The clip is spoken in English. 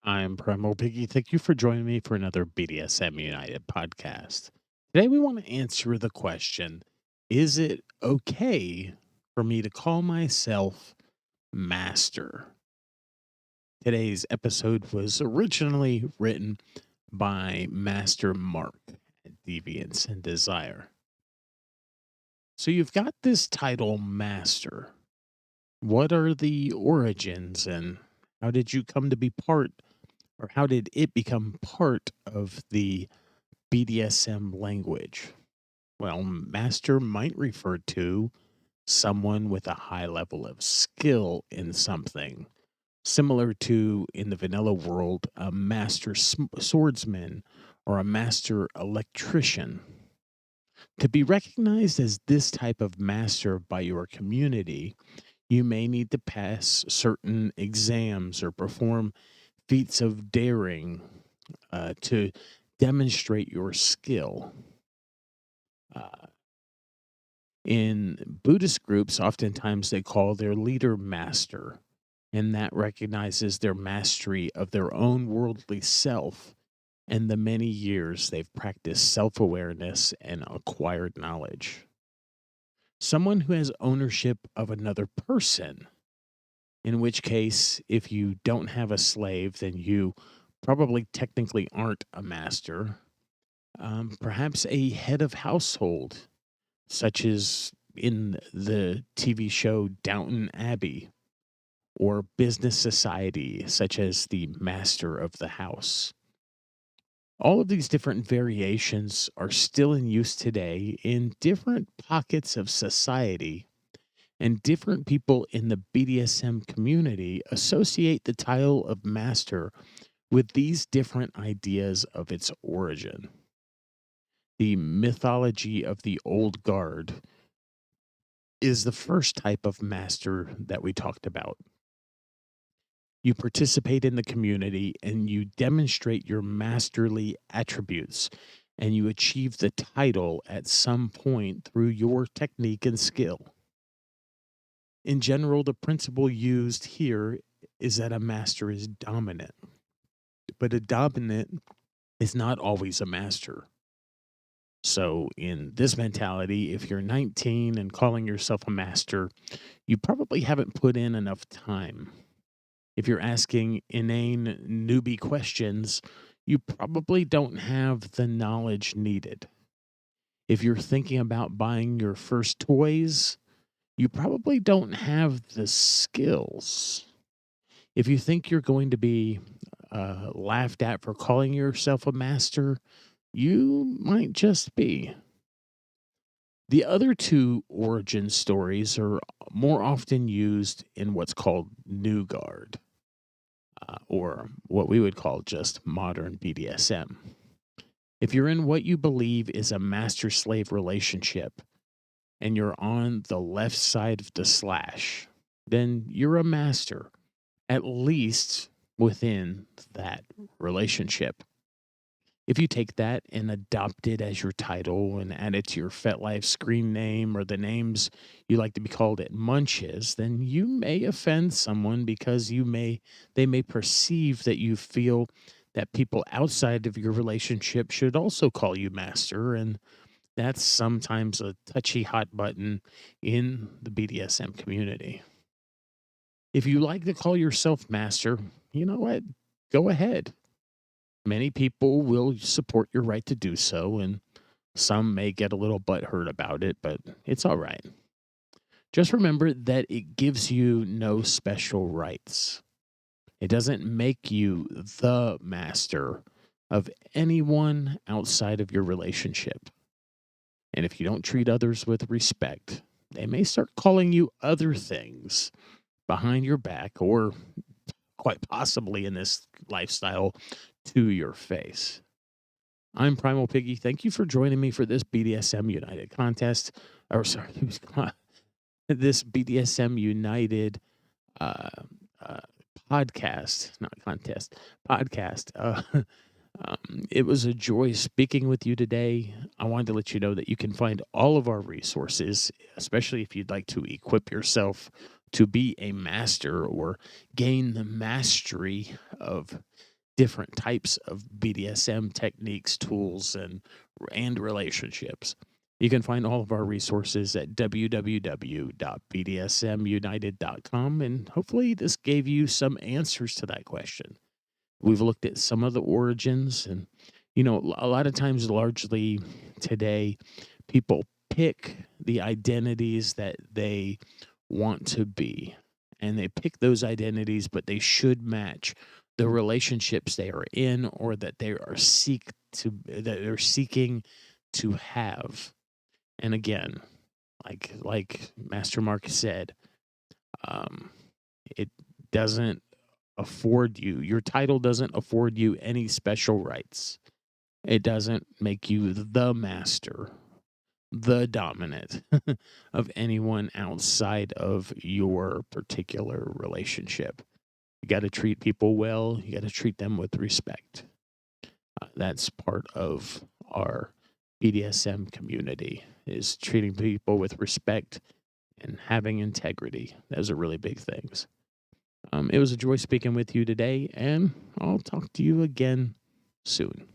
I'm Primal Piggy. Thank you for joining me for another BDSM United podcast. Today, we want to answer the question: is it okay for me to call myself master? Today's episode was originally written by Master Mark at Deviance and Desire. So, you've got this title, Master. What are the origins and how did you come to be part, or how did it become part of the BDSM language? Well, master might refer to someone with a high level of skill in something, similar to in the vanilla world, a master swordsman or a master electrician. To be recognized as this type of master by your community, you may need to pass certain exams or perform feats of daring to demonstrate your skill. Uh, in Buddhist groups, oftentimes they call their leader master, and that recognizes their mastery of their own worldly self and the many years they've practiced self awareness and acquired knowledge. Someone who has ownership of another person, in which case, if you don't have a slave, then you probably technically aren't a master. Perhaps a head of household, such as in the TV show Downton Abbey, or business society, such as the master of the house. All of these different variations are still in use today in different pockets of society, and different people in the BDSM community associate the title of master with these different ideas of its origin. The mythology of the old guard is the first type of master that we talked about. You participate in the community and you demonstrate your masterly attributes, and you achieve the title at some point through your technique and skill. In general, the principle used here is that a master is dominant, but a dominant is not always a master. So, in this mentality, if you're 19 and calling yourself a master, you probably haven't put in enough time. If you're asking inane newbie questions, you probably don't have the knowledge needed. If you're thinking about buying your first toys, you probably don't have the skills. If you think you're going to be laughed at for calling yourself a master, you might just be. The other two origin stories are more often used in what's called New Guard, or what we would call just modern BDSM. If you're in what you believe is a master slave relationship and you're on the left side of the slash, then you're a master, at least within that relationship. If you take that and adopt it as your title and add it to your FetLife screen name or the names you like to be called at Munches, then you may offend someone because they may perceive that you feel that people outside of your relationship should also call you master, and that's sometimes a touchy hot button in the BDSM community. If you like to call yourself master, you know what? Go ahead. Many people will support your right to do so, and some may get a little butthurt about it, but it's all right. Just remember that it gives you no special rights. It doesn't make you the master of anyone outside of your relationship. And if you don't treat others with respect, they may start calling you other things behind your back, or quite possibly in this lifestyle, to your face. I'm Primal Piggy. Thank you for joining me for this BDSM United contest. Or, sorry, this BDSM United uh, uh, podcast, not contest, podcast. It was a joy speaking with you today. I wanted to let you know that you can find all of our resources, especially if you'd like to equip yourself to be a master or gain the mastery of different types of BDSM techniques, tools, and relationships. You can find all of our resources at www.bdsmunited.com, and hopefully this gave you some answers to that question. We've looked at some of the origins, and a lot of times, largely today, people pick the identities that they want to be, and they pick those identities, but they should match the relationships they are in, or that they're seeking to have. And again, like Master Mark said, um, it doesn't afford you. Your title doesn't afford you any special rights. It doesn't make you the master, the dominant of anyone outside of your particular relationship. You got to treat people well. You got to treat them with respect. That's part of our BDSM community, is treating people with respect and having integrity. Those are really big things. It was a joy speaking with you today, and I'll talk to you again soon.